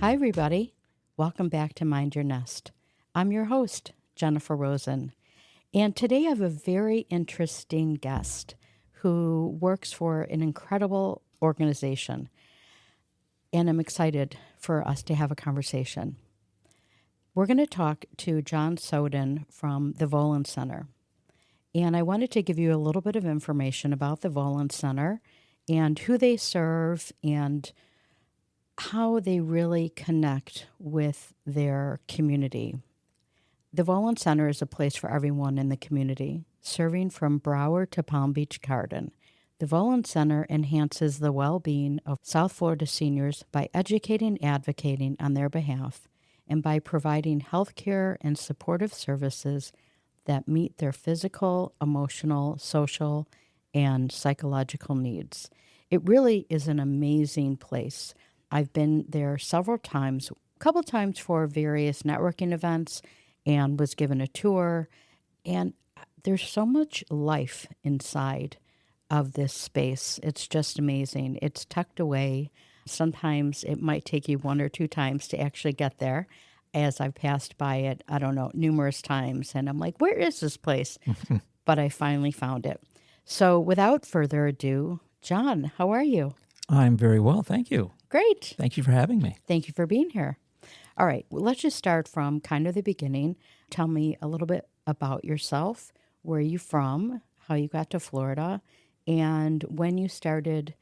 Hi, everybody. Welcome back to Mind Your Nest. I'm your host, Jennifer Rosen. And today I have a very interesting guest who works for an incredible organization. And I'm excited for us to have a conversation. We're going to talk to John Sawdon from the Volen Center. And I wanted to give you a little bit of information about the Volen Center and who they serve and how they really connect with their community. The Volen Center is a place for everyone in the community, serving from Broward to Palm Beach Garden. The Volen Center enhances the well-being of South Florida seniors by educating and advocating on their behalf and by providing health care and supportive services that meet their physical, emotional, social, and psychological needs. It really is an amazing place. I've been there several times, a couple times for various networking events, and was given a tour. And there's so much life inside of this space. It's just amazing. It's tucked away. Sometimes it might take you one or two times to actually get there. As I've passed by it, I don't know, numerous times. And I'm like, where is this place? But I finally found it. So without further ado, John, how are you? I'm very well, thank you. Great. Thank you for having me. Thank you for being here. All right, well, let's just start from kind of the beginning. Tell me a little bit about yourself, where you're from, how you got to Florida, and when you started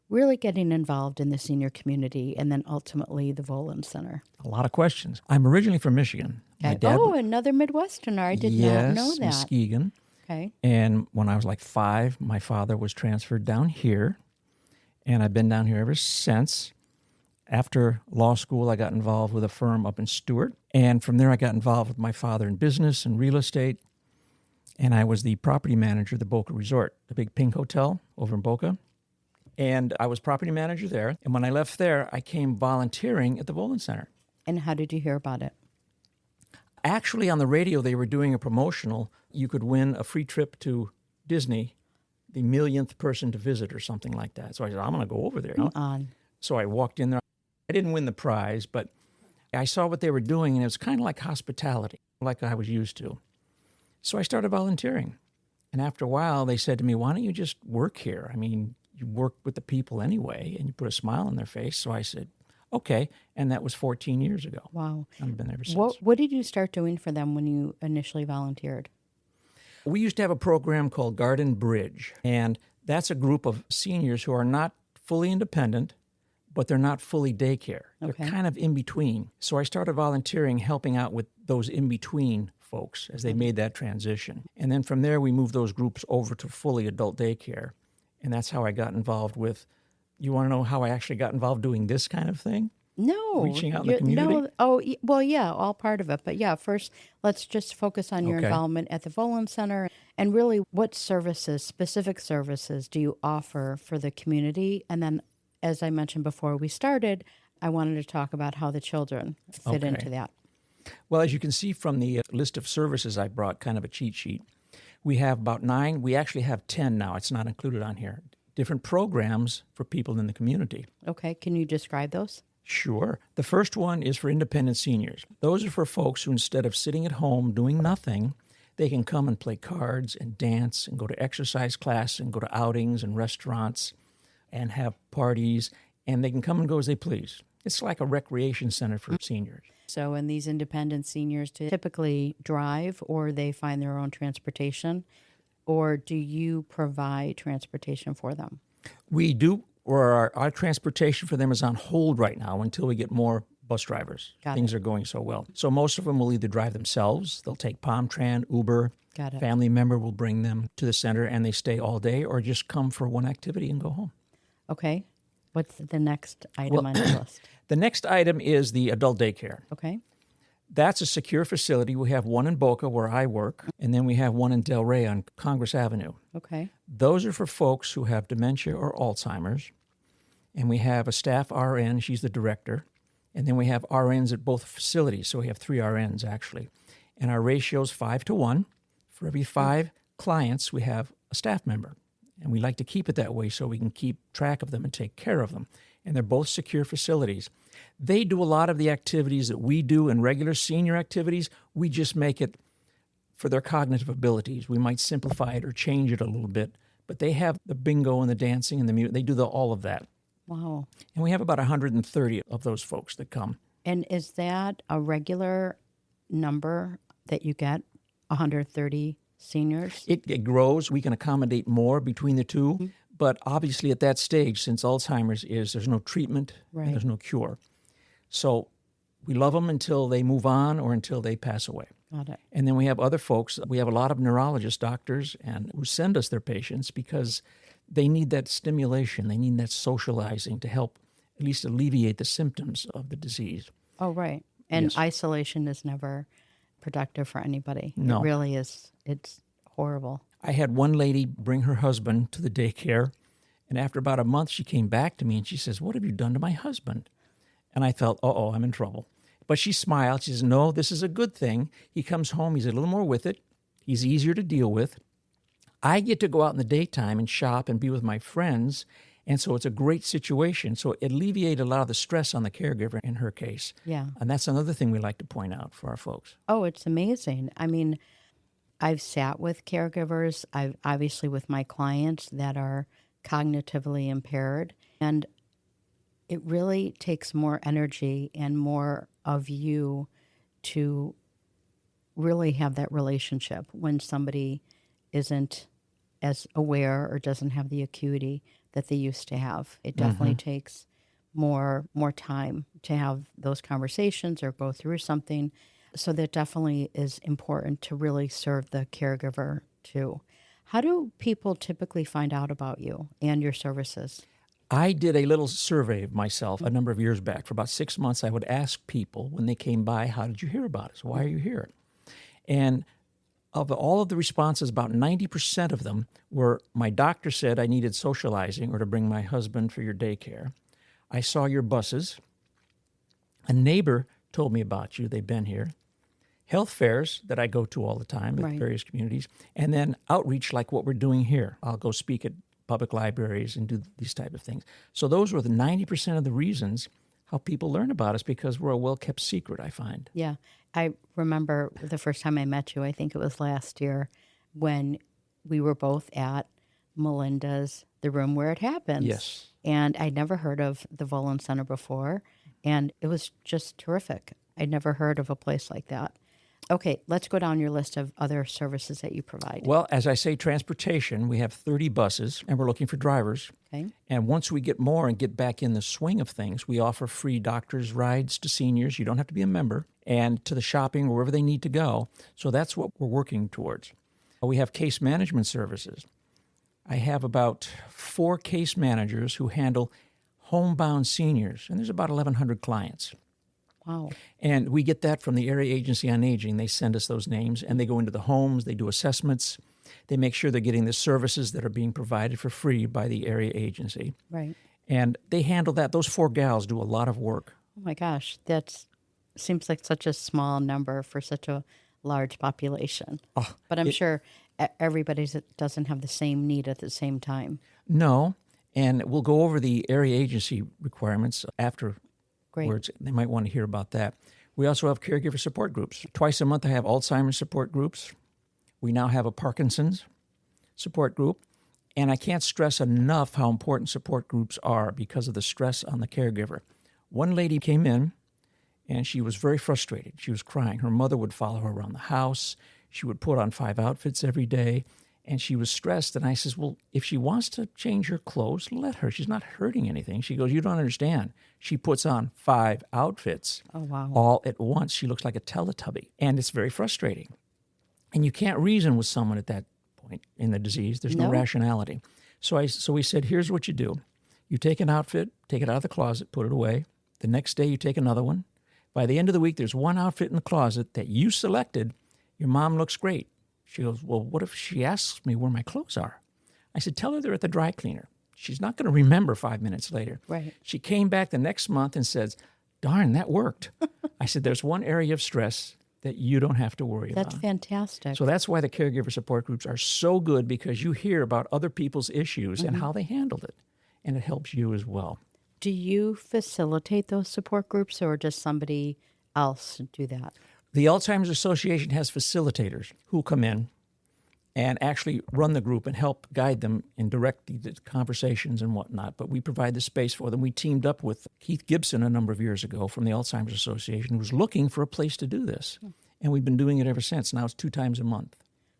really getting involved in the senior community, and then ultimately the Volen Center. A lot of questions. I'm originally from Michigan. My dad, another Midwesterner. I did not know that. Muskegon. Okay. And when I was like 5, my father was transferred down here, and I've been down here ever since. After law school, I got involved with a firm up in Stewart, and from there I got involved with my father in business and real estate, and I was the property manager of the Boca Resort, the big pink hotel over in Boca. And I was property manager there. And when I left there, I came volunteering at the Volen Center. And how did you hear about it? Actually, on the radio, they were doing a promotional. You could win a free trip to Disney, the millionth person to visit or something like that. So I said, I'm going to go over there. Come on. So I walked in there. I didn't win the prize, but I saw what they were doing, and it was kind of like hospitality, like I was used to. So I started volunteering. And after a while, they said to me, why don't you just work here? I mean, you work with the people anyway, and you put a smile on their face. So I said, okay. And that was 14 years ago. Wow. I've been there ever since. What did you start doing for them when you initially volunteered? We used to have a program called Garden Bridge, and that's a group of seniors who are not fully independent, but they're not fully daycare. Okay. They're kind of in between. So I started volunteering, helping out with those in-between folks as they made that transition. And then from there, we moved those groups over to fully adult daycare. And that's how I got involved with, you want to know how I actually got involved doing this kind of thing? No. Reaching out in the community? No. Oh, well, yeah, all part of it. But yeah, first, let's just focus on your involvement at the Volen Center. And really, what services, specific services, do you offer for the community? And then, as I mentioned before we started, I wanted to talk about how the children fit into that. Well, as you can see from the list of services I brought, kind of a cheat sheet, we have about 9. We actually have 10 now. It's not included on here. Different programs for people in the community. Okay. Can you describe those? Sure. The first one is for independent seniors. Those are for folks who, instead of sitting at home doing nothing, they can come and play cards and dance and go to exercise class and go to outings and restaurants and have parties, and they can come and go as they please. It's like a recreation center for seniors. So, and these independent seniors typically drive, or they find their own transportation, or do you provide transportation for them? We do, or our transportation for them is on hold right now until we get more bus drivers. Things are going so well. So most of them will either drive themselves, they'll take PalmTran, Uber, family member will bring them to the center and they stay all day, or just come for one activity and go home. Okay. What's the next item on the list? The next item is the adult daycare. Okay. That's a secure facility. We have one in Boca where I work, and then we have one in Del Rey on Congress Avenue. Okay. Those are for folks who have dementia or Alzheimer's, and we have a staff RN, she's the director, and then we have RNs at both facilities, so we have 3 RNs actually. And our ratio is 5-to-1. For every 5 clients, we have a staff member. And we like to keep it that way so we can keep track of them and take care of them. and they're both secure facilities. They do a lot of the activities that we do in regular senior activities. We just make it for their cognitive abilities. We might simplify it or change it a little bit, but they have the bingo and the dancing and the music. They do all of that. Wow. And we have about 130 of those folks that come. And is that a regular number that you get, 130 seniors? It grows. We can accommodate more between the two. Mm-hmm. But obviously at that stage, since Alzheimer's there's no treatment and there's no cure. So we love them until they move on or until they pass away. Got it. And then we have other folks. We have a lot of neurologists, doctors, and who send us their patients because they need that stimulation. They need that socializing to help at least alleviate the symptoms of the disease. Oh, right. And isolation is never productive for anybody. No. It really is. It's horrible. I had one lady bring her husband to the daycare, and after about a month, she came back to me and she says, "What have you done to my husband?" And I felt, uh-oh, I'm in trouble. But she smiled. She says, "No, this is a good thing. He comes home. He's a little more with it. He's easier to deal with. I get to go out in the daytime and shop and be with my friends, and so it's a great situation." So it alleviated a lot of the stress on the caregiver in her case. Yeah. And that's another thing we like to point out for our folks. Oh, it's amazing. I mean, I've sat with caregivers, I've obviously with my clients that are cognitively impaired, and it really takes more energy and more of you to really have that relationship when somebody isn't as aware or doesn't have the acuity that they used to have. It definitely takes more time to have those conversations or go through something. So that definitely is important to really serve the caregiver too. How do people typically find out about you and your services? I did a little survey of myself a number of years back. For about 6 months, I would ask people when they came by, "How did you hear about us? Why are you here?" And of all of the responses, about 90% of them were, "My doctor said I needed socializing or to bring my husband for your daycare. I saw your buses. A neighbor told me about you. They've been here. Health fairs that I go to all the time at various communities. And then outreach like what we're doing here. I'll go speak at public libraries and do these type of things." So those were the 90% of the reasons how people learn about us, because we're a well-kept secret, I find. Yeah. I remember the first time I met you, I think it was last year, when we were both at Melinda's, the room where it happens. Yes. And I'd never heard of the Volen Center before, and it was just terrific. I'd never heard of a place like that. Okay, let's go down your list of other services that you provide. Well, as I say, transportation, we have 30 buses, and we're looking for drivers. Okay. And once we get more and get back in the swing of things, we offer free doctor's rides to seniors. You don't have to be a member, and to the shopping, wherever they need to go. So that's what we're working towards. We have case management services. I have about 4 case managers who handle homebound seniors, and there's about 1,100 clients. Wow. And we get that from the Area Agency on Aging. They send us those names, and they go into the homes, they do assessments, they make sure they're getting the services that are being provided for free by the Area Agency. Right. And they handle that. Those 4 gals do a lot of work. Oh my gosh, that seems like such a small number for such a large population. Oh, but I'm sure everybody doesn't have the same need at the same time. No, and we'll go over the Area Agency requirements after. Great. Words. They might want to hear about that. We also have caregiver support groups. Twice a month I have Alzheimer's support groups. We now have a Parkinson's support group. And I can't stress enough how important support groups are because of the stress on the caregiver. One lady came in and she was very frustrated. She was crying. Her mother would follow her around the house. She would put on 5 outfits every day. And she was stressed. And I says, "Well, if she wants to change her clothes, let her. She's not hurting anything." She goes, "You don't understand. She puts on 5 outfits all at once. She looks like a Teletubby." And it's very frustrating. And you can't reason with someone at that point in the disease. There's no rationality. So we said, here's what you do. You take an outfit, take it out of the closet, put it away. The next day you take another one. By the end of the week, there's one outfit in the closet that you selected. Your mom looks great. She goes, "Well, what if she asks me where my clothes are?" I said, "Tell her they're at the dry cleaner." She's not going to remember 5 minutes later. Right. She came back the next month and says, "Darn, that worked." I said, "There's one area of stress that you don't have to worry about." That's fantastic. So that's why the caregiver support groups are so good, because you hear about other people's issues and how they handled it, and it helps you as well. Do you facilitate those support groups or does somebody else do that? The Alzheimer's Association has facilitators who come in and actually run the group and help guide them and direct the conversations and whatnot. But we provide the space for them. We teamed up with Keith Gibson a number of years ago from the Alzheimer's Association, who was looking for a place to do this. And we've been doing it ever since. Now it's 2 times a month.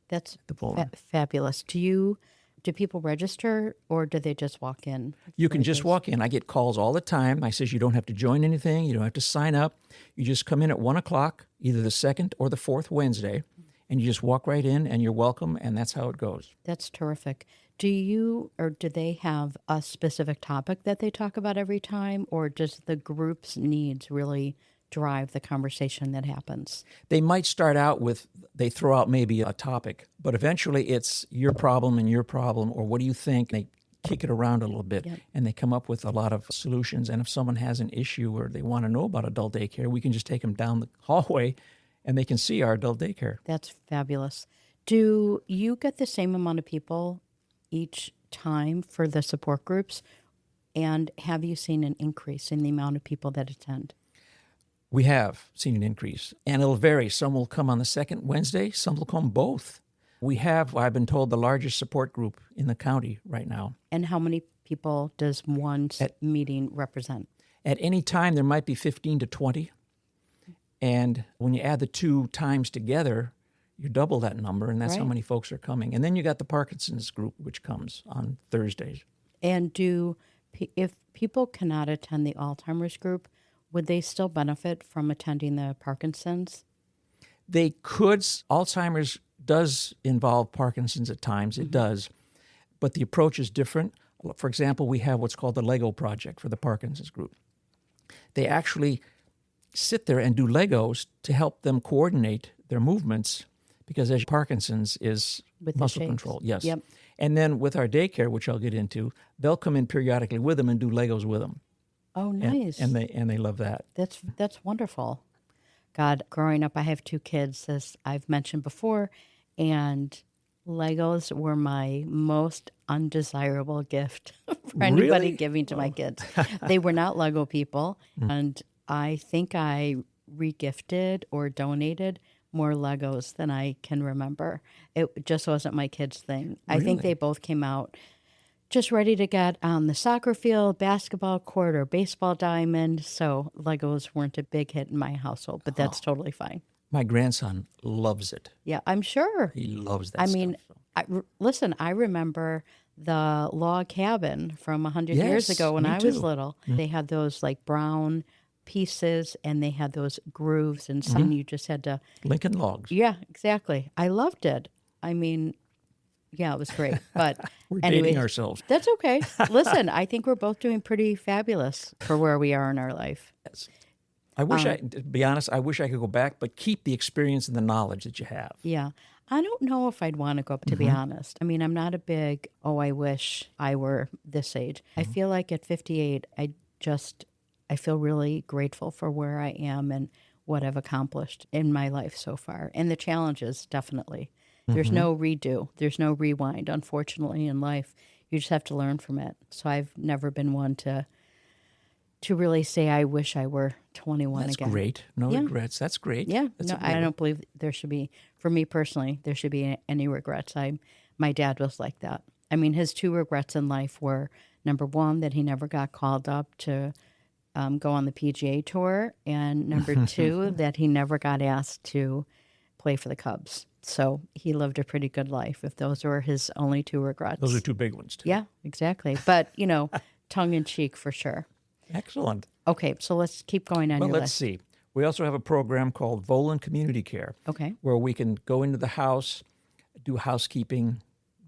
That's The Volen. fabulous. Do people register or do they just walk in? You can just walk in. I get calls all the time. I says you don't have to join anything. You don't have to sign up. You just come in at 1 o'clock, either the second or the fourth Wednesday, and you just walk right in and you're welcome, and that's how it goes. That's terrific. Do you or do they have a specific topic that they talk about every time, or does the group's needs really drive the conversation that happens? They might start out with, they throw out maybe a topic, but eventually it's your problem and your problem, or what do you think? They kick it around a little bit, and they come up with a lot of solutions. And if someone has an issue or they want to know about adult daycare, we can just take them down the hallway and they can see our adult daycare. That's fabulous. Do you get the same amount of people each time for the support groups? And have you seen an increase in the amount of people that attend? We have seen an increase, and it'll vary. Some will come on the second Wednesday, some will come both. We have, I've been told, the largest support group in the county right now. And how many people does one meeting represent? At any time, there might be 15 to 20. And when you add the 2 times together, you double that number, and that's how many folks are coming. And then you got the Parkinson's group, which comes on Thursdays. And if people cannot attend the Alzheimer's group, would they still benefit from attending the Parkinson's? They could. Alzheimer's does involve Parkinson's at times. It does. But the approach is different. For example, we have what's called the Lego project for the Parkinson's group. They actually sit there and do Legos to help them coordinate their movements, because as Parkinson's is With muscle the shapes. control. Yes. Yep. And then with our daycare, which I'll get into, they'll come in periodically with them and do Legos with them. Oh, nice. And they love that. That's wonderful. God, growing up, I have 2 kids, as I've mentioned before, and Legos were my most undesirable gift for anybody giving to my kids. They were not Lego people, and I think I regifted or donated more Legos than I can remember. It just wasn't my kids' thing. I think they both came out just ready to get on the soccer field, basketball court, or baseball diamond. So Legos weren't a big hit in my household, but that's totally fine. My grandson loves it. Yeah, I'm sure. He loves that stuff. Listen, I remember the log cabin from 100 years Yes, ago when me I was too. little. They had those like brown pieces and they had those grooves and some you just had to... Lincoln Logs. Yeah, exactly. I loved it. I mean, yeah, it was great. But We're anyway, dating ourselves. that's okay. Listen, I think we're both doing pretty fabulous for where we are in our life. Yes. I wish to be honest, I wish I could go back, but keep the experience and the knowledge that you have. Yeah. I don't know if I'd want to go up, to be honest. I mean, I'm not a big, I wish I were this age. I feel like at 58, I feel really grateful for where I am and what I've accomplished in my life so far. And the challenges, definitely. There's no redo. There's no rewind, unfortunately, in life. You just have to learn from it. So I've never been one to really say, I wish I were 21 That's again. great. No regrets. That's great. Yeah. That's No, I don't believe there should be, for me personally, there should be any regrets. My dad was like that. I mean, his 2 regrets in life were, number 1, that he never got called up to go on the PGA Tour, and number 2, that he never got asked to play for the Cubs. So he lived a pretty good life, if those were his only 2 regrets. Those are 2 big ones, too. Yeah, exactly. But, tongue in cheek for sure. Excellent. Okay, so let's keep going on Well, your let's list. see. We also have a program called Volen Community Care, Okay. where we can go into the house, do housekeeping,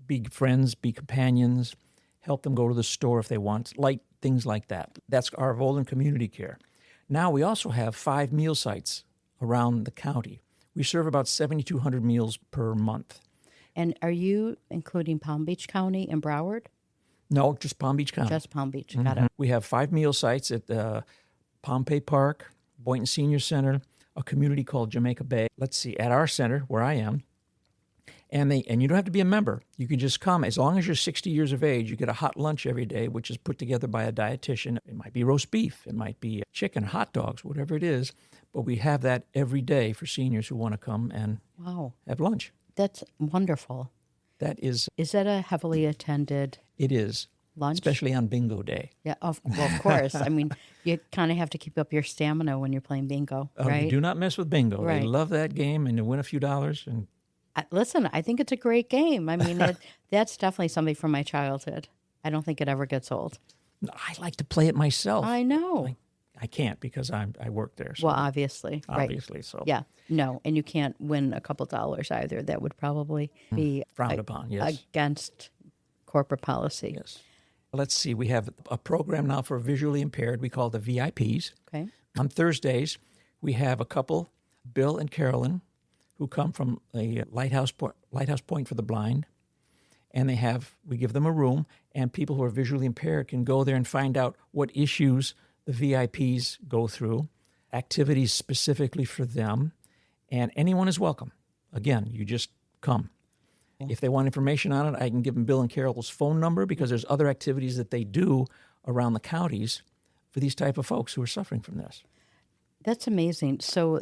be friends, be companions, help them go to the store if they want, like things like that. That's our Volen Community Care. Now we also have 5 meal sites around the county. We serve about 7,200 meals per month. And are you including Palm Beach County and Broward? No, just Palm Beach County. Just Palm Beach. Got it. We have 5 meal sites at Pompey Park, Boynton Senior Center, a community called Jamaica Bay. Let's see, at our center, where I am, And you don't have to be a member. You can just come. As long as you're 60 years of age, you get a hot lunch every day, which is put together by a dietitian. It might be roast beef. It might be chicken, hot dogs, whatever it is. But we have that every day for seniors who want to come and have lunch. That's wonderful. That is. Is that a heavily attended It is. lunch? Especially on bingo day. Yeah, of course. I mean, you kind of have to keep up your stamina when you're playing bingo, right? You do not mess with bingo. Right. They love that game, and you win a few dollars. And listen, I think it's a great game. I mean, that's definitely something from my childhood. I don't think it ever gets old. I like to play it myself. I know. I can't because I work there. So Well, obviously. obviously, Right. so Yeah. No, and you can't win a couple dollars either. That would probably be frowned upon. Yes. against corporate policy. Yes. Let's see. We have a program now for visually impaired. We call the VIPs. Okay. On Thursdays, we have a couple, Bill and Carolyn, who come from a Lighthouse Point for the Blind, and we give them a room, and people who are visually impaired can go there and find out what issues the VIPs go through, activities specifically for them, and anyone is welcome. Again, you just come. If they want information on it, I can give them Bill and Carol's phone number because there's other activities that they do around the counties for these type of folks who are suffering from this. That's amazing. So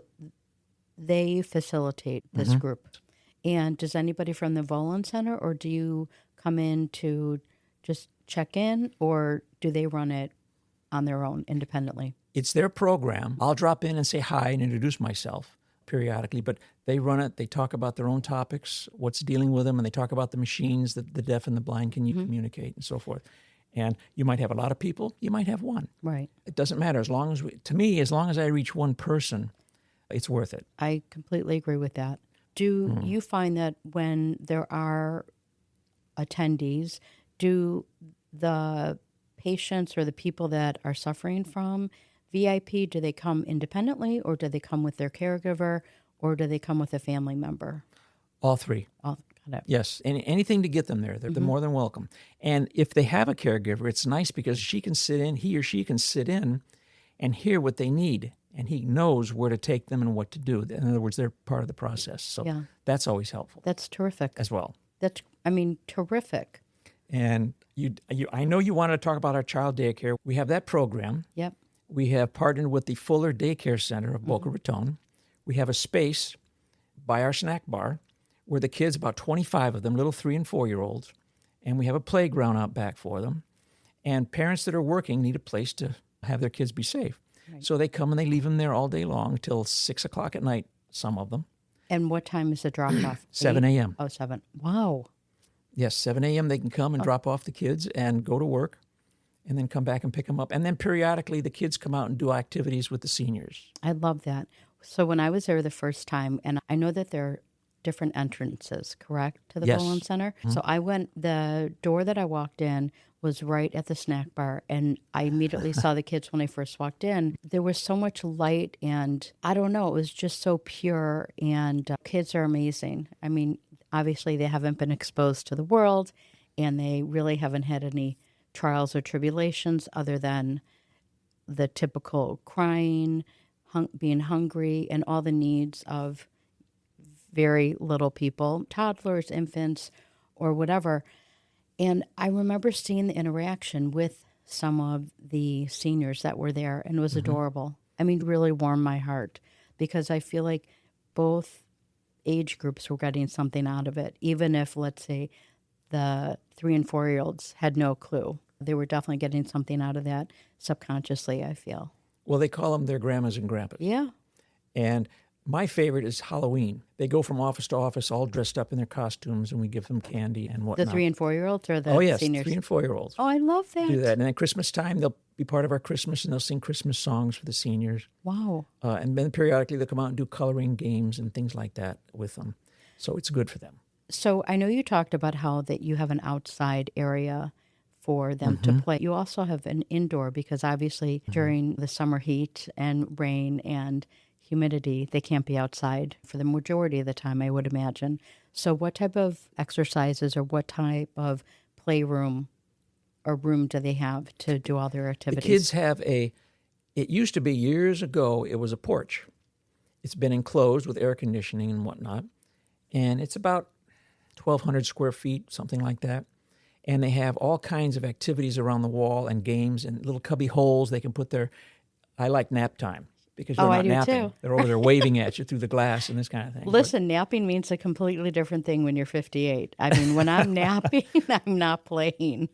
they facilitate this group. And does anybody from the Volen Center, or do you come in to just check in, or do they run it on their own independently? It's their program. I'll drop in and say hi and introduce myself periodically, but they run it. They talk about their own topics, what's dealing with them, and they talk about the machines that the deaf and the blind can communicate and so forth. And you might have a lot of people. You might have one. Right. It doesn't matter. As long as I reach one person, it's worth it. I completely agree with that. Do you find that when there are attendees, do the patients or the people that are suffering from VIP, do they come independently, or do they come with their caregiver, or do they come with a family member? All three. Got it. Yes, anything to get them there. They're more than welcome. And if they have a caregiver, it's nice because he or she can sit in and hear what they need, and he knows where to take them and what to do. In other words, they're part of the process. So that's always helpful. That's terrific. As well. That's, terrific. And I know you wanted to talk about our child daycare. We have that program. Yep. We have partnered with the Fuller Daycare Center of Boca Raton. We have a space by our snack bar where the kids, about 25 of them, little 3 and 4-year-olds, and we have a playground out back for them. And parents that are working need a place to have their kids be safe. Right. So they come and they leave them there all day long till 6 o'clock at night, some of them. And what time is the drop-off? 7 a.m. Oh, 7. Wow. Yes, 7 a.m. they can come and drop off the kids and go to work and then come back and pick them up. And then periodically the kids come out and do activities with the seniors. I love that. So when I was there the first time, and I know that there are different entrances, correct, to the Volen Center? So the door that I walked in was right at the snack bar, and I immediately saw the kids when I first walked in. There was so much light, and I don't know, it was just so pure, and kids are amazing. I mean, obviously they haven't been exposed to the world, and they really haven't had any trials or tribulations other than the typical crying, being hungry, and all the needs of very little people, toddlers, infants, or whatever. And I remember seeing the interaction with some of the seniors that were there, and it was adorable. I mean, really warmed my heart because I feel like both age groups were getting something out of it, even if, let's say, the 3 and 4-year-olds had no clue. They were definitely getting something out of that subconsciously, I feel. Well, they call them their grandmas and grandpas. Yeah. And my favorite is Halloween. They go from office to office all dressed up in their costumes, and we give them candy and whatnot. The 3 and 4-year-olds or the seniors? 3 and 4-year-olds. Oh, I love that. Do that. And then Christmas time, they'll be part of our Christmas, and they'll sing Christmas songs for the seniors. Wow. And then periodically they'll come out and do coloring games and things like that with them. So it's good for them. So I know you talked about how that you have an outside area for them to play. You also have an indoor because obviously during the summer heat and rain and humidity, they can't be outside for the majority of the time, I would imagine. So what type of exercises or what type of playroom or room do they have to do all their activities? The kids have it used to be years ago, it was a porch. It's been enclosed with air conditioning and whatnot. And it's about 1,200 square feet, something like that. And they have all kinds of activities around the wall and games and little cubby holes they can put their... I like nap time because they're Oh, I not do napping. too. They're over there waving at you through the glass and this kind of thing. Listen, napping means a completely different thing when you're 58. I mean, when I'm napping, I'm not playing.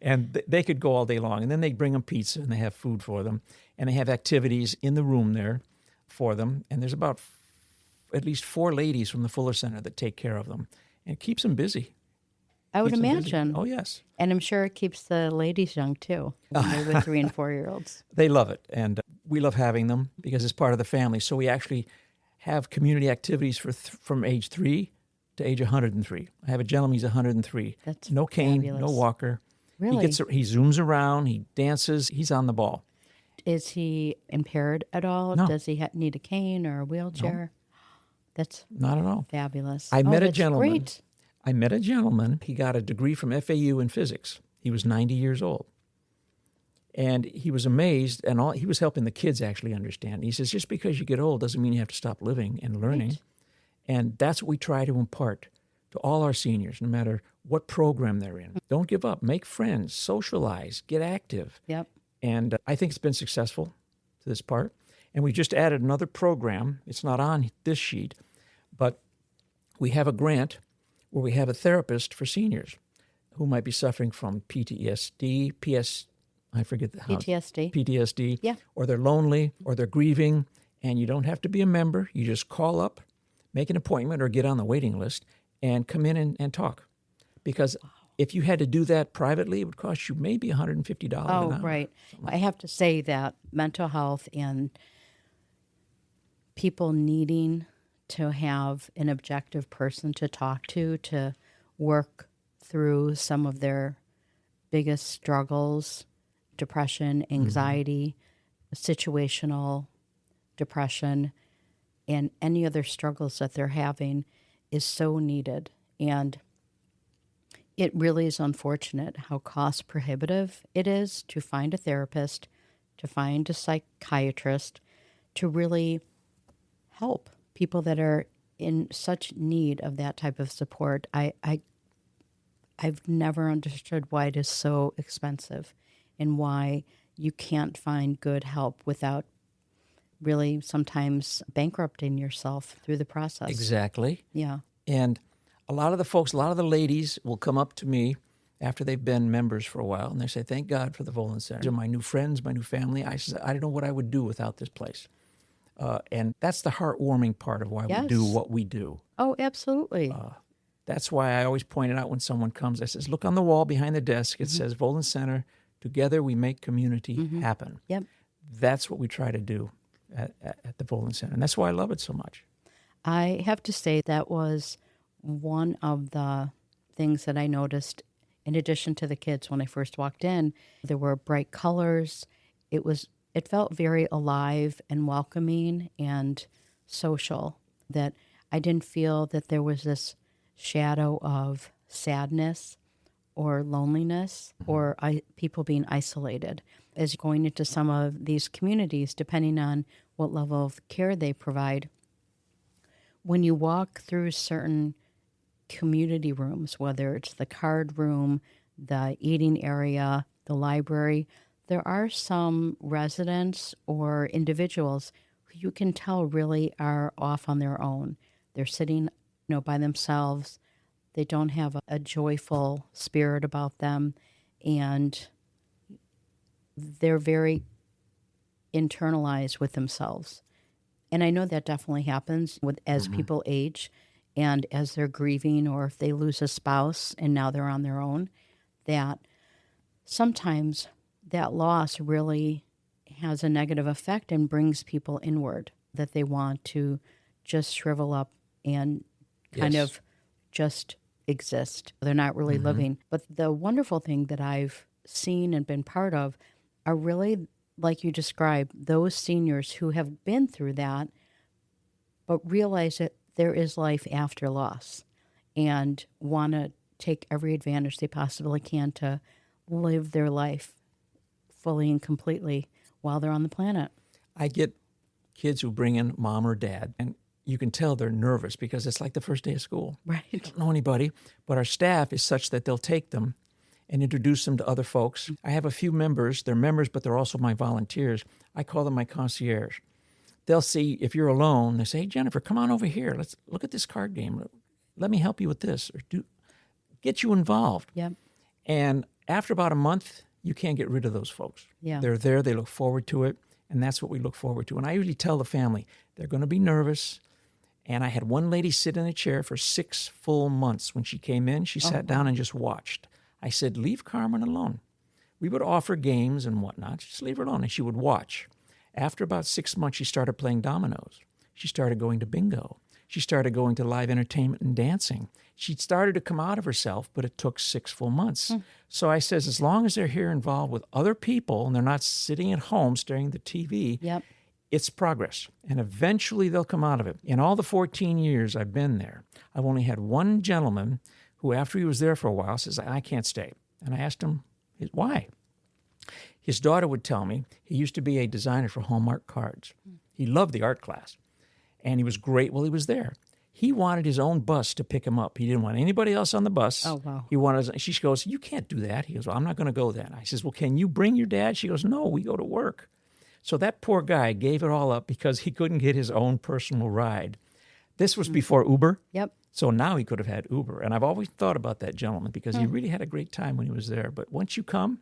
And they could go all day long. And then they bring them pizza and they have food for them. And they have activities in the room there for them. And there's about at least 4 ladies from the Volen Center that take care of them. And it keeps them busy. I would Keeps them busy. imagine. Oh, yes. And I'm sure it keeps the ladies young too, when they're with 3 and 4-year-olds. They love it. And we love having them because it's part of the family. So we actually have community activities from age 3 to age 103. I have a gentleman, he's 103. That's no cane, fabulous. no walker. Really? He zooms around, he dances, he's on the ball. Is he impaired at all? No. Does he need a cane or a wheelchair? That's Not at all. fabulous. I met a that's gentleman. Great. I met a gentleman. He got a degree from FAU in physics. He was 90 years old. And he was amazed, and he was helping the kids actually understand. He says, just because you get old doesn't mean you have to stop living and learning. Right. And that's what we try to impart to all our seniors, no matter what program they're in. Don't give up. Make friends. Socialize. Get active. Yep. And I think it's been successful to this part. And we just added another program. It's not on this sheet, but we have a grant where we have a therapist for seniors who might be suffering from PTSD, PTSD, Yeah. or they're lonely, or they're grieving, and you don't have to be a member. You just call up, make an appointment, or get on the waiting list, and come in and talk. Because if you had to do that privately, it would cost you maybe $150 an Oh, hour. right. I have to say that mental health and people needing to have an objective person to talk to work through some of their biggest struggles, depression, anxiety, situational depression, and any other struggles that they're having is so needed. And it really is unfortunate how cost prohibitive it is to find a therapist, to find a psychiatrist, to really help people that are in such need of that type of support. I've never understood why it is so expensive and why you can't find good help without really sometimes bankrupting yourself through the process. Exactly. Yeah. And a lot of the ladies will come up to me after they've been members for a while, and they say, thank God for the Volen Center. These are my new friends, my new family. I said, I don't know what I would do without this place. And that's the heartwarming part of why we do what we do. Oh, absolutely. That's why I always point it out when someone comes. I says, look on the wall behind the desk. It says Volen Center. Together we make community happen. Yep. That's what we try to do at the Volen Center. And that's why I love it so much. I have to say that was one of the things that I noticed in addition to the kids when I first walked in. There were bright colors. It felt very alive and welcoming and social, that I didn't feel that there was this shadow of sadness or loneliness or people being isolated. As going into some of these communities, depending on what level of care they provide, when you walk through certain community rooms, whether it's the card room, the eating area, the library, there are some residents or individuals who you can tell really are off on their own. They're sitting, by themselves. They don't have a joyful spirit about them, and they're very internalized with themselves. And I know that definitely happens as people age and as they're grieving, or if they lose a spouse and now they're on their own, that sometimes that loss really has a negative effect and brings people inward, that they want to just shrivel up and kind of just exist. They're not really living. But the wonderful thing that I've seen and been part of are really, like you described, those seniors who have been through that, but realize that there is life after loss and want to take every advantage they possibly can to live their life fully and completely while they're on the planet. I get kids who bring in mom or dad, and you can tell they're nervous because it's like the first day of school. Right. They don't know anybody, but our staff is such that they'll take them and introduce them to other folks. I have a few members. They're members, but they're also my volunteers. I call them my concierge. They'll see if you're alone. They say, hey, Jennifer, come on over here. Let's look at this card game. Let me help you with this, or get you involved. Yep. And after about a month, you can't get rid of those folks. Yeah. They're there. They look forward to it. And that's what we look forward to. And I usually tell the family, they're going to be nervous. And I had one lady sit in a chair for 6 full months. When she came in, she sat down and just watched. I said, leave Carmen alone. We would offer games and whatnot. Just leave her alone. And she would watch. After about 6 months, she started playing dominoes. She started going to bingo. She started going to live entertainment and dancing. She started to come out of herself, but it took 6 full months. So I says, as long as they're here involved with other people and they're not sitting at home staring at the TV, Yep. it's progress. And eventually they'll come out of it. In all the 14 years I've been there, I've only had one gentleman who, after he was there for a while, says, I can't stay. And I asked him, why? His daughter would tell me he used to be a designer for Hallmark cards. He loved the art class. And he was great while he was there. He wanted his own bus to pick him up. He didn't want anybody else on the bus. Oh, wow. He wanted. She goes, you can't do that. He goes, well, I'm not going to go then. I says, well, can you bring your dad? She goes, no, we go to work. So that poor guy gave it all up because he couldn't get his own personal ride. This was before Uber. Yep. So now he could have had Uber. And I've always thought about that gentleman because he really had a great time when he was there. But once you come,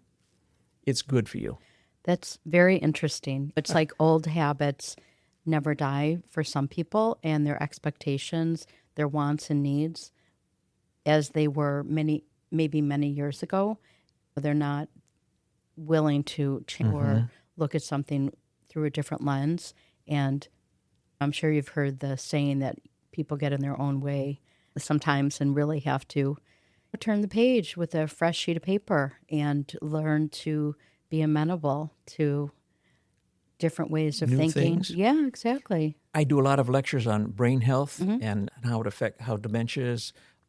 it's good for you. That's very interesting. It's like old habits never die for some people, and their expectations, their wants and needs, as they were maybe many years ago, they're not willing to change or look at something through a different lens. And I'm sure you've heard the saying that people get in their own way sometimes and really have to turn the page with a fresh sheet of paper and learn to be amenable to different ways of New thinking. things. Yeah, exactly. I do a lot of lectures on brain health and how dementia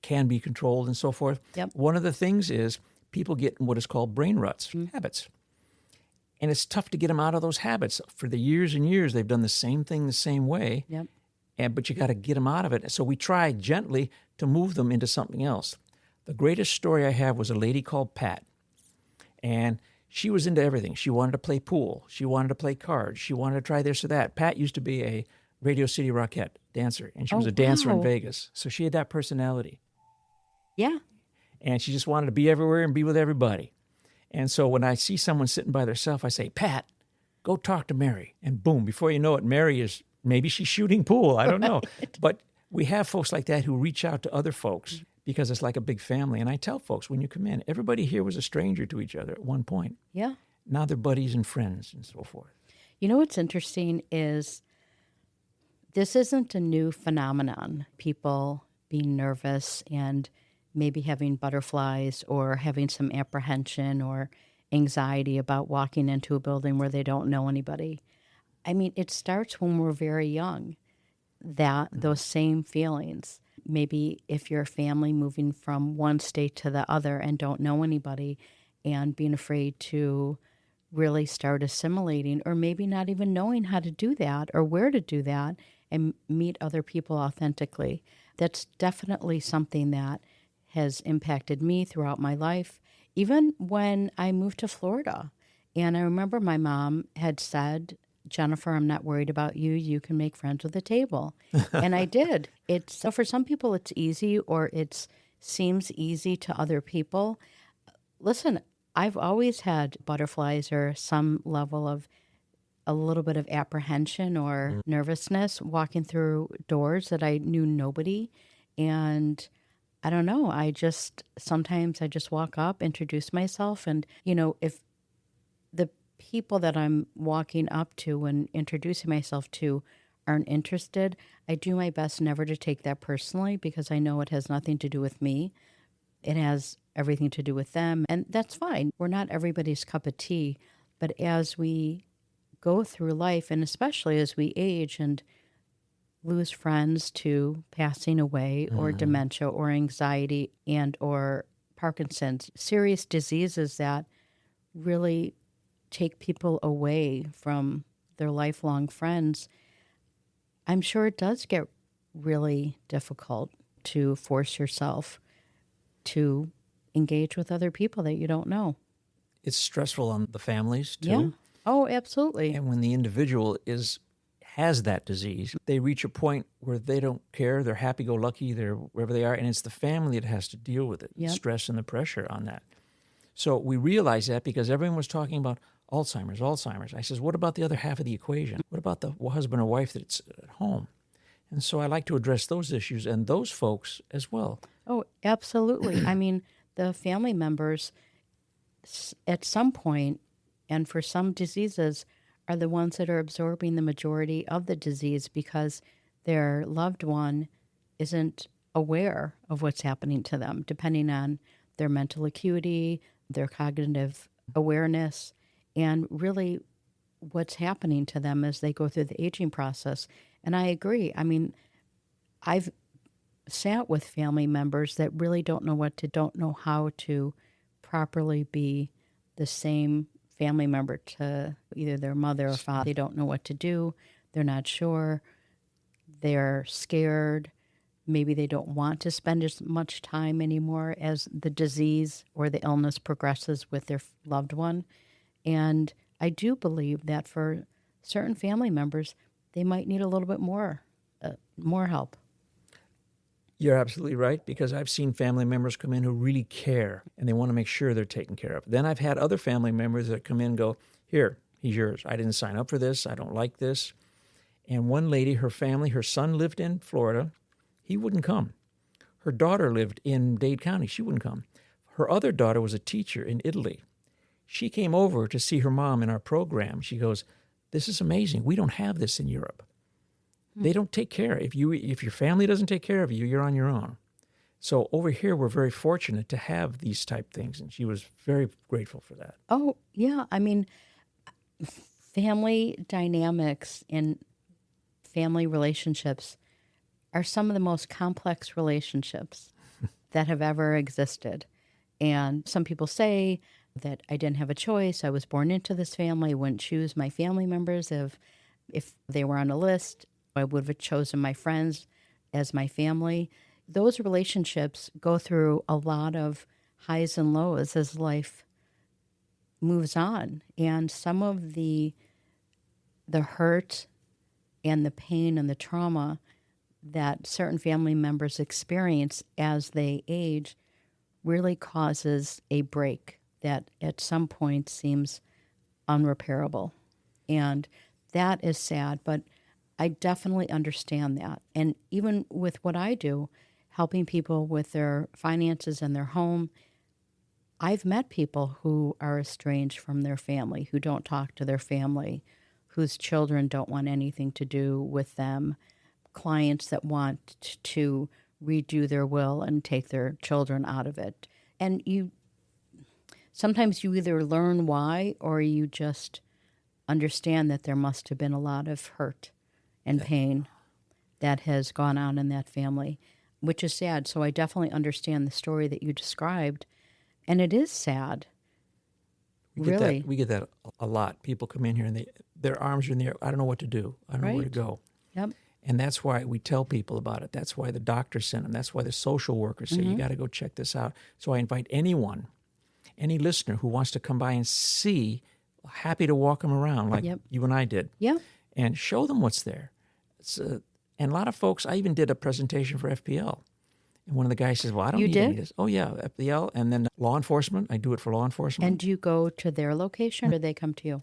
can be controlled and so forth. Yep. One of the things is people get what is called brain ruts, habits. And it's tough to get them out of those habits. For the years and years, they've done the same thing the same way. Yep. But you got to get them out of it. So we try gently to move them into something else. The greatest story I have was a lady called Pat. And she was into everything. She wanted to play pool. She wanted to play cards. She wanted to try this or that. Pat used to be a Radio City Rockette dancer, and she was a dancer in wow. Vegas. So she had that personality. Yeah. And she just wanted to be everywhere and be with everybody. And so when I see someone sitting by themselves, I say, Pat, go talk to Mary. And boom, before you know it, Mary is, maybe she's shooting pool. I don't know. But we have folks like that who reach out to other folks because it's like a big family. And I tell folks, when you come in, everybody here was a stranger to each other at one point. Yeah. Now they're buddies and friends and so forth. You know what's interesting is this isn't a new phenomenon. People being nervous and maybe having butterflies or having some apprehension or anxiety about walking into a building where they don't know anybody. I mean, it starts when we're very young, those same feelings. Maybe if you're a family moving from one state to the other and don't know anybody and being afraid to really start assimilating, or maybe not even knowing how to do that or where to do that and meet other people authentically. That's definitely something that has impacted me throughout my life, even when I moved to Florida. And I remember my mom had said, Jennifer, I'm not worried about you. You can make friends with the table. And I did. So for some people, it's easy, or it seems easy to other people. Listen, I've always had butterflies or some level of a little bit of apprehension or nervousness walking through doors that I knew nobody. And I don't know, sometimes I just walk up, introduce myself. And, if the people that I'm walking up to and introducing myself to aren't interested, I do my best never to take that personally because I know it has nothing to do with me. It has everything to do with them, and that's fine. We're not everybody's cup of tea, but as we go through life, and especially as we age and lose friends to passing away or dementia or anxiety and or Parkinson's, serious diseases that really take people away from their lifelong friends, I'm sure it does get really difficult to force yourself to engage with other people that you don't know. It's stressful on the families too. Yeah. Oh, absolutely. And when the individual has that disease, they reach a point where they don't care. They're happy-go-lucky. They're wherever they are, and it's the family that has to deal with it, the Yep. stress and the pressure on that. So we realized that because everyone was talking about Alzheimer's. I says, what about the other half of the equation? What about the husband or wife that's at home? And so I like to address those issues and those folks as well. Oh, absolutely. I mean, the family members at some point, and for some diseases, are the ones that are absorbing the majority of the disease because their loved one isn't aware of what's happening to them, depending on their mental acuity, their cognitive awareness, and really what's happening to them as they go through the aging process. And I agree. I mean, I've sat with family members that really don't know how to properly be the same family member to either their mother or father. They don't know what to do. They're not sure. They're scared. Maybe they don't want to spend as much time anymore as the disease or the illness progresses with their loved one. And I do believe that for certain family members, they might need a little bit more help. You're absolutely right, because I've seen family members come in who really care and they want to make sure they're taken care of. Then I've had other family members that come in and go, here, he's yours. I didn't sign up for this. I don't like this. And one lady, her son lived in Florida. He wouldn't come. Her daughter lived in Dade County. She wouldn't come. Her other daughter was a teacher in Italy. She came over to see her mom in our program. She goes, this is amazing. We don't have this in Europe. They don't take care. If your family doesn't take care of you, you're on your own. So over here, we're very fortunate to have these type things. And she was very grateful for that. Oh, yeah. I mean, family dynamics and family relationships are some of the most complex relationships that have ever existed. And some people say that I didn't have a choice. I was born into this family. I wouldn't choose my family members if they were on a list. I would have chosen my friends as my family. Those relationships go through a lot of highs and lows as life moves on. And some of the hurt and the pain and the trauma that certain family members experience as they age really causes a break that at some point seems unrepairable. And that is sad, but I definitely understand that. And even with what I do, helping people with their finances and their home, I've met people who are estranged from their family, who don't talk to their family, whose children don't want anything to do with them, clients that want to redo their will and take their children out of it. And sometimes you either learn why or you just understand that there must have been a lot of hurt and pain that has gone on in that family, which is sad. So I definitely understand the story that you described, and it is sad. We get that a lot. People come in here and their arms are in the air. I don't know what to do. I don't know where to go. Yep. And that's why we tell people about it. That's why the doctor sent them. That's why the social workers say, you got to go check this out. So I invite any listener who wants to come by and see, happy to walk them around like you and I did. Yeah. And show them what's there. And a lot of folks, I even did a presentation for FPL. And one of the guys says, well, I don't need any of this. Oh, yeah, FPL. And then law enforcement. I do it for law enforcement. And do you go to their location or do they come to you?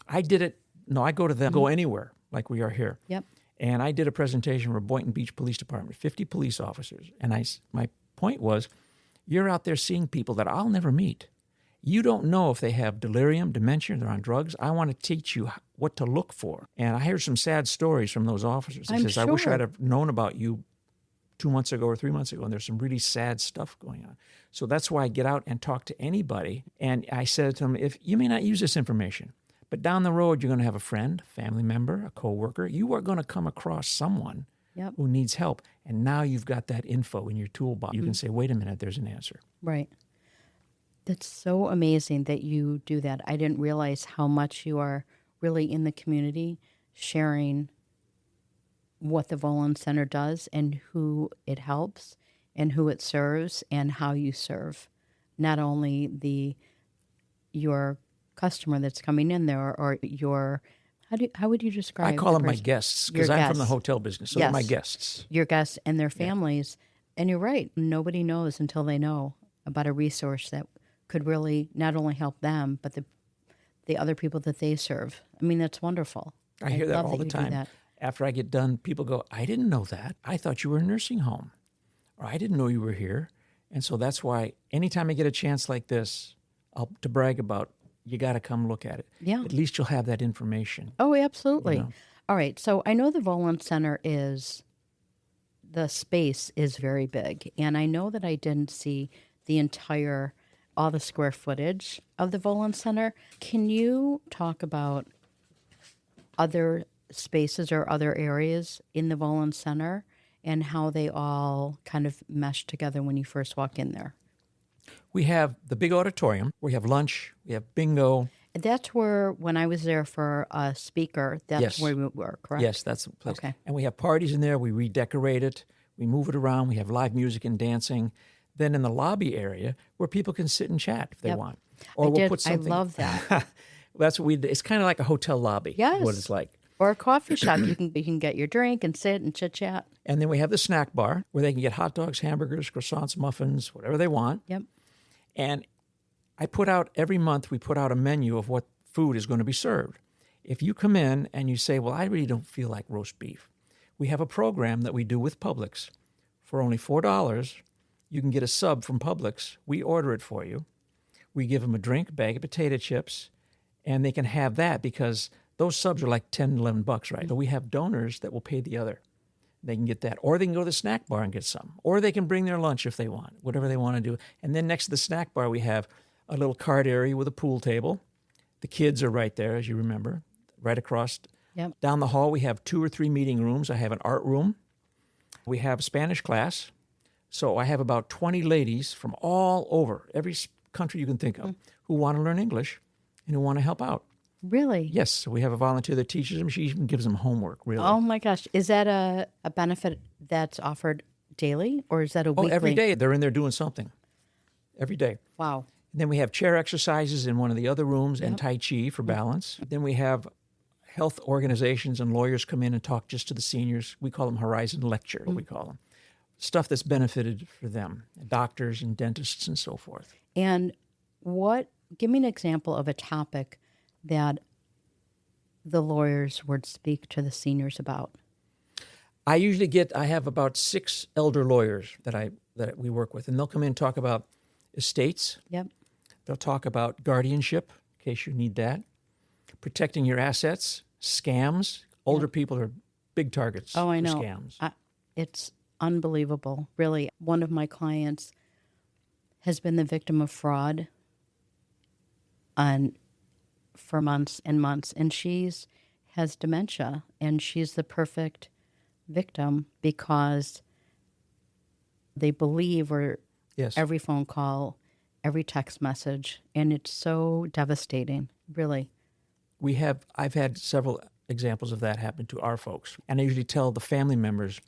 I did it. No, I go to them. Go anywhere like we are here. Yep. And I did a presentation for Boynton Beach Police Department, 50 police officers. And my point was, you're out there seeing people that I'll never meet. You don't know if they have delirium, dementia, they're on drugs. I want to teach you what to look for. And I heard some sad stories from those officers. He says, I wish I'd have known about you 2 months ago or 3 months ago, and there's some really sad stuff going on. So that's why I get out and talk to anybody. And I said to them, if you may not use this information, but down the road, you're going to have a friend, family member, a coworker. You are going to come across someone who needs help. And now you've got that info in your toolbox. You can say, wait a minute, there's an answer. Right. That's so amazing that you do that. I didn't realize how much you are really in the community sharing what the Volen Center does and who it helps and who it serves and how you serve. Not only your customer that's coming in there or your, how would you describe I call the them my person? guests Your because I'm from the guests. hotel business, so they're my Yes. guests. Your guests and their families. And you're right. Nobody knows until they know about a resource that could really not only help them, but the other people that they serve. I mean, that's wonderful. I hear that love all the you do time. that. After I get done, people go, I didn't know that. I thought you were a nursing home, or I didn't know you were here. And so that's why anytime I get a chance like this to brag about, you got to come look at it. Yeah. At least you'll have that information. Oh, absolutely. You know. All right. So I know the Volen Center the space is very big. And I know that I didn't see all the square footage of the Volen Center. Can you talk about other spaces or other areas in the Volen Center and how they all kind of mesh together when you first walk in there? We have the big auditorium. We have lunch. We have bingo. That's where, when I was there for a speaker, that's Yes. where we were, correct? Yes, that's the place. Okay. And we have parties in there. We redecorate it. We move it around. We have live music and dancing. Then in the lobby area where people can sit and chat if they Yep. want. Or we'll put I something. love that. That's what it's kind of like a hotel lobby. Yes. What it's like. Or a coffee shop. You can get your drink and sit and chit chat. And then we have the snack bar where they can get hot dogs, hamburgers, croissants, muffins, whatever they want. Yep. And every month we put out a menu of what food is going to be served. If you come in and you say, well, I really don't feel like roast beef, we have a program that we do with Publix. For only $4, you can get a sub from Publix. We order it for you. We give them a drink, a bag of potato chips, and they can have that because those subs are like $10, $11, right? But we have donors that will pay the other. They can get that. Or they can go to the snack bar and get some. Or they can bring their lunch if they want, whatever they want to do. And then next to the snack bar, we have a little card area with a pool table. The kids are right there, as you remember, right across. Yep. Down the hall, we have 2 or 3 meeting rooms. I have an art room. We have Spanish class. So I have about 20 ladies from all over, every country you can think of, who want to learn English and who want to help out. Really? Yes, so we have a volunteer that teaches them. She even gives them homework, really. Oh, my gosh. Is that a benefit that's offered daily, or is that a weekly? Every day. They're in there doing something. Every day. Wow. And then we have chair exercises in one of the other rooms and Tai Chi for balance. Then we have health organizations and lawyers come in and talk just to the seniors. We call them Horizon Lecture, we call them. Stuff that's benefited for them, doctors and dentists and so forth. And give me an example of a topic that the lawyers would speak to the seniors about. I have about 6 elder lawyers that we work with, and they'll come in and talk about estates. Yep. They'll talk about guardianship, in case you need that, protecting your assets, scams. Older people are big targets Oh, I know. for scams. It's unbelievable. Really, one of my clients has been the victim of fraud for months and months, and has dementia, and she's the perfect victim because they believe Yes. every phone call, every text message, and it's so devastating, really. I've had several examples of that happen to our folks. And I usually tell the family members,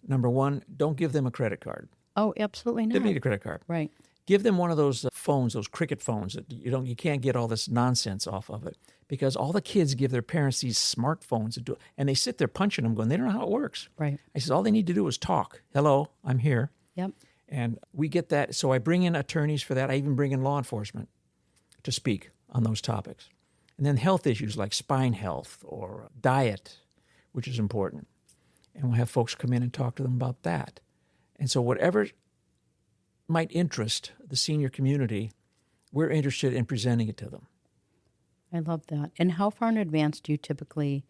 number one, don't give them a credit card. Oh, absolutely They not. don't need a credit card. Right. Give them one of those phones, those cricket phones that you can't get all this nonsense off of it, because all the kids give their parents these smartphones and they sit there punching them, going, they don't know how it works. Right. I said, all they need to do is talk. Hello, I'm here. Yep. And we get that. So I bring in attorneys for that. I even bring in law enforcement to speak on those topics. And then health issues like spine health or diet, which is important. And we'll have folks come in and talk to them about that. And so whatever might interest the senior community, we're interested in presenting it to them. I love that. And how far in advance do you typically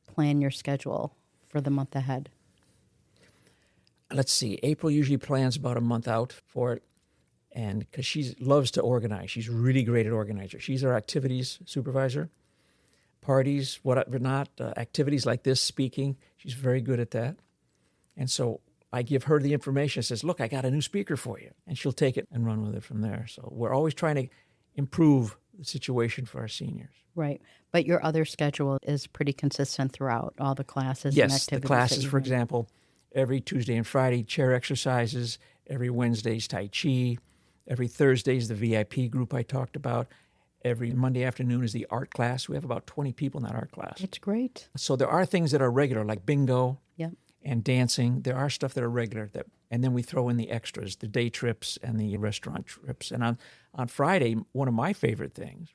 plan your schedule for the month ahead? Let's see, April usually plans about a month out for it, and because she loves to organize. She's really great at organizing. She's our activities supervisor. Parties, whatever not, activities like this, speaking, she's very good at that. And so I give her the information. Says, look, I got a new speaker for you. And she'll take it and run with it from there. So we're always trying to improve the situation for our seniors. Right. But your other schedule is pretty consistent throughout all the classes and Yes, activities. the classes, that you for do. example, every Tuesday and Friday, chair exercises. Every Wednesday's Tai Chi. Every Thursday's the VIP group I talked about. Every Monday afternoon is the art class. We have about 20 people in that art class. It's great. So there are things that are regular, like bingo Yep. and dancing. There are stuff that are regular, and then we throw in the extras, the day trips and the restaurant trips. And on Friday, one of my favorite things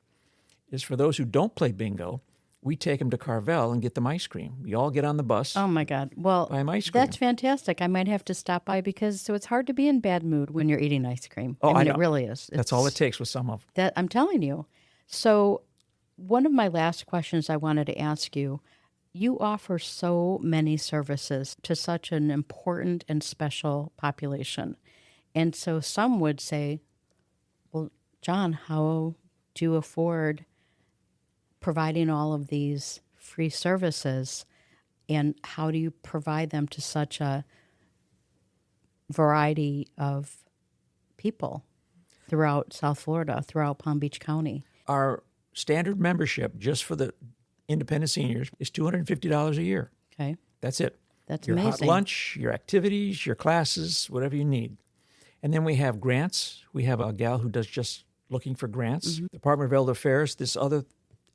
is for those who don't play bingo, we take them to Carvel and get them ice cream. We all get on the bus. Oh my God. Well, buy 'em ice cream. that's fantastic. I might have to stop by because it's hard to be in bad mood when you're eating ice cream. Oh, I know. It really is. That's all it takes with some of them. That I'm telling you. So one of my last questions I wanted to ask you, you offer so many services to such an important and special population. And so some would say, well, John, how do you afford providing all of these free services, and how do you provide them to such a variety of people throughout South Florida, throughout Palm Beach County? Our standard membership, just for the independent seniors, is $250 a year. Okay. That's it. That's your amazing. Hot lunch, your activities, your classes, whatever you need. And then we have grants. We have a gal who does just looking for grants. Department of Elder Affairs, this other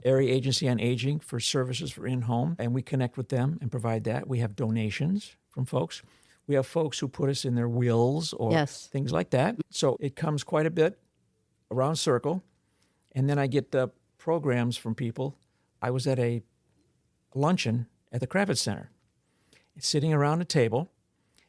area agency on aging for services for in-home, and we connect with them and provide that. We have donations from folks. We have folks who put us in their wills or Yes. things like that. So it comes quite a bit around circle. And then I get programs from people. I was at a luncheon at the Volen Center, sitting around a table,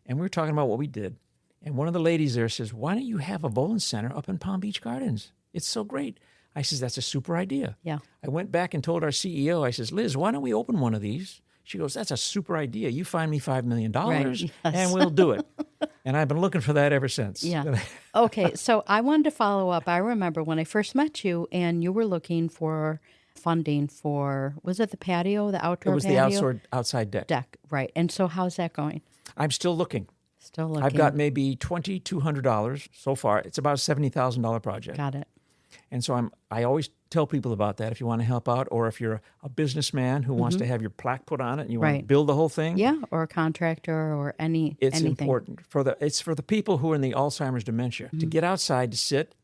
and we were talking about what we did. And one of the ladies there says, why don't you have a Volen Center up in Palm Beach Gardens? It's so great. I says, that's a super idea. Yeah. I went back and told our CEO, I says, Liz, why don't we open one of these? She goes, that's a super idea. You find me $5 million Right, yes. and we'll do it. And I've been looking for that ever since. Yeah. Okay, so I wanted to follow up. I remember when I first met you and you were looking for funding for, was it the patio, the outdoor It was patio? the outside deck. Right. And so how's that going? I'm still looking. Still looking. I've got maybe $2,200 so far. It's about a $70,000 project. Got it. And so I always tell people about that if you want to help out, or if you're a businessman who wants to have your plaque put on it and you want to Right. build the whole thing. Yeah, or a contractor or anything. It's important it's for the people who are in the Alzheimer's dementia to get outside to sit,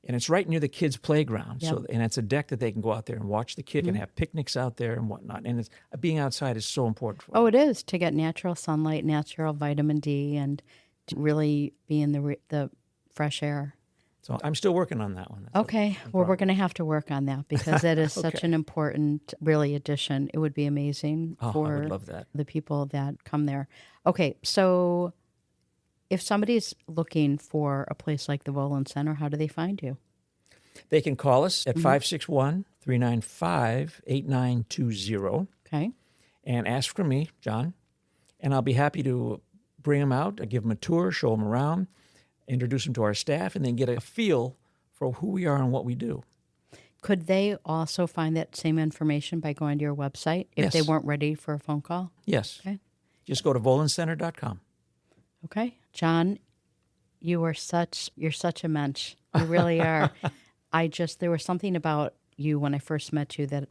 and it's right near the kids' playground. Yep. So, and it's a deck that they can go out there and watch the kid and have picnics out there and whatnot. And being outside is so important for them. Oh, it is, to get natural sunlight, natural vitamin D, and to really be in the fresh air. So I'm still working on that one. Okay. Well, we're going to have to work on that because that is such an important, really, addition. It would be amazing I for would love that. the people that come there. Okay. So if somebody's looking for a place like the Volen Center, how do they find you? They can call us at 561-395-8920 Okay. and ask for me, John, and I'll be happy to bring them out, give them a tour, show them around, introduce them to our staff, and then get a feel for who we are and what we do. Could they also find that same information by going to your website if they Yes. weren't ready for a phone call? Yes. Okay. Just go to volencenter.com. Okay. John, you're such a mensch. You really are. There was something about you when I first met you that,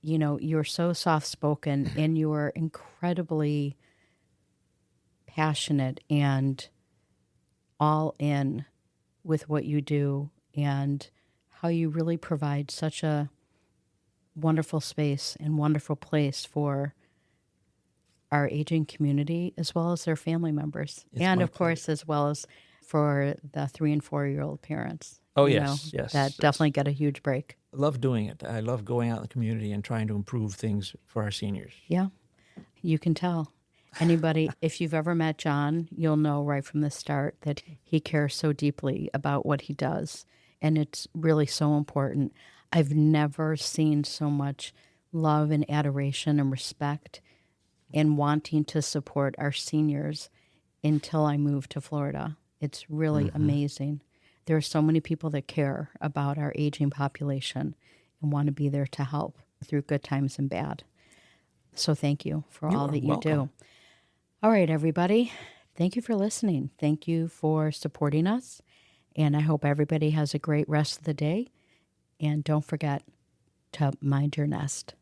you're so soft-spoken and you are incredibly passionate and all in with what you do, and how you really provide such a wonderful space and wonderful place for our aging community as well as their family members. And my of course, as well as for the 3 and 4-year-old parents. Oh, you yes, know, yes. That definitely get a huge break. I love doing it. I love going out in the community and trying to improve things for our seniors. Yeah, you can tell. Anybody, if you've ever met John, you'll know right from the start that he cares so deeply about what he does. And it's really so important. I've never seen so much love and adoration and respect and wanting to support our seniors until I moved to Florida. It's really amazing. There are so many people that care about our aging population and want to be there to help through good times and bad. So thank you for all that you do. All right, everybody. Thank you for listening. Thank you for supporting us. And I hope everybody has a great rest of the day. And don't forget to mind your nest.